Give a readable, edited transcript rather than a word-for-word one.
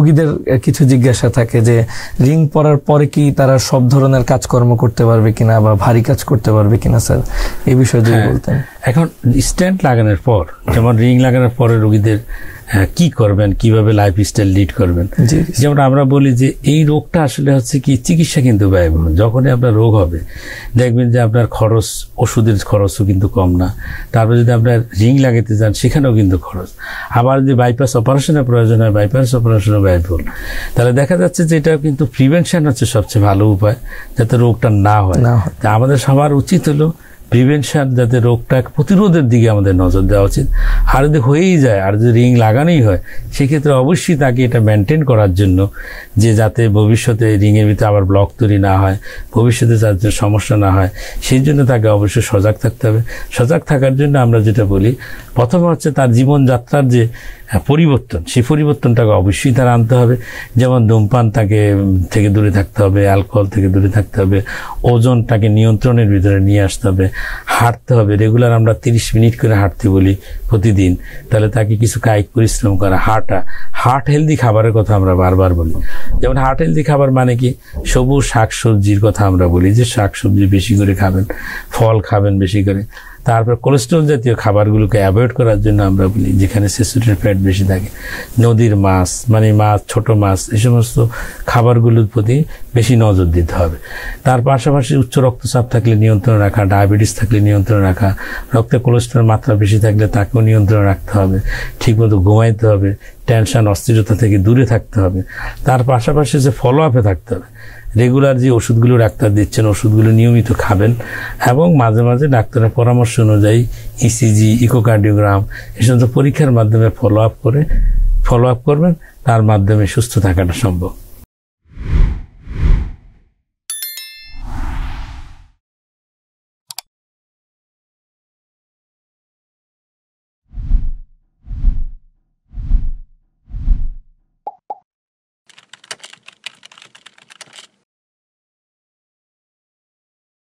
রোগীদের কিছু জিজ্ঞাসা থাকে যে রিং পরার পরে কি তারা সব ধরনের কাজকর্ম করতে পারবে কিনা বা ভারী কাজ করতে পারবে কিনা স্যার, এই বিষয়ে যদি বলতেন। এখন স্ট্যান্ট লাগানোর পর, যেমন রিং লাগানোর পরে রোগীদের কি করবেন, কিভাবে লাইফস্টাইল লিড করবেন, যেমন আমরা বলি যে এই রোগটা আসলে হচ্ছে কি চিকিৎসা কিন্তু ব্যয়বহুল। যখনই আপনার রোগ হবে দেখবেন যে আপনার খরচ, ওষুধের খরচও কিন্তু কম না। তারপর যদি আপনার রিং লাগাতে যান সেখানেও কিন্তু খরচ। আবার যদি বাইপাস অপারেশনের প্রয়োজন হয়, বাইপাস অপারেশনও ব্যয়বহুল। তাহলে দেখা যাচ্ছে যে এটা কিন্তু প্রিভেনশন হচ্ছে সবচেয়ে ভালো উপায়, যাতে রোগটা না হয়। তা আমাদের সবার উচিত হলো প্রিভেনশন, যাতে রোগটা প্রতিরোধের দিকে আমাদের নজর দেওয়া উচিত। আর যদি হয়েই যায়, আর যদি রিং লাগানোই হয়, সেক্ষেত্রে অবশ্যই তাকে এটা মেনটেন করার জন্য, যে যাতে ভবিষ্যতে রিংয়ের ভিতরে আবার ব্লক তৈরি না হয়, ভবিষ্যতে যাতে সমস্যা না হয়, সেই জন্য তাকে অবশ্যই সজাগ থাকতে হবে। সজাগ থাকার জন্য আমরা যেটা বলি, প্রথমে হচ্ছে তার জীবনযাত্রার যে পরিবর্তন, সেই পরিবর্তনটাকে অবশ্যই তার আনতে হবে। যেমন ধূমপান থেকে দূরে থাকতে হবে, অ্যালকোহল থেকে দূরে থাকতে হবে, ওজনটাকে নিয়ন্ত্রণের ভিতরে নিয়ে আসতে হবে, হাঁটতে হবে রেগুলার। আমরা 30 মিনিট করে হাঁটতে বলি প্রতিদিন, তাহলে তাকে কিছু কায়িক পরিশ্রম করা, হার্ট হেলদি খাবারের কথা আমরা বারবার বলি। যেমন হার্ট হেলদি খাবার মানে কি, সবুজ শাকসবজির কথা আমরা বলি, যে শাকসবজি বেশি করে খাবেন, ফল খাবেন বেশি করে। তারপর কোলেস্ট্রল জাতীয় খাবারগুলোকে অ্যাভয়েড করার জন্য আমরা বলি, যেখানে স্যাচুরেটেড ফ্যাট বেশি থাকে। নদীর মাছ, মানে মাছ, ছোট মাছ, এই সমস্ত খাবারগুলোর প্রতি বেশি নজর দিতে হবে। তার পাশাপাশি উচ্চ রক্তচাপ থাকলে নিয়ন্ত্রণ রাখা, ডায়াবেটিস থাকলে নিয়ন্ত্রণ রাখা, রক্তে কোলেস্ট্রল মাত্রা বেশি থাকলে তাকেও নিয়ন্ত্রণ রাখতে হবে, ঠিকমতো ঘুমাইতে হবে, টেনশন অস্থিরতা থেকে দূরে থাকতে হবে। তার পাশাপাশি যে ফলো আপে থাকতে হবে, রেগুলার যে ওষুধগুলো ডাক্তার দিচ্ছেন ওষুধগুলো নিয়মিত খাবেন, এবং মাঝে মাঝে ডাক্তারের পরামর্শ অনুযায়ী ইসিজি, ইকোকার্ডিওগ্রাম, এই সমস্ত পরীক্ষার মাধ্যমে ফলো আপ করবেন। তার মাধ্যমে সুস্থ থাকাটা সম্ভব।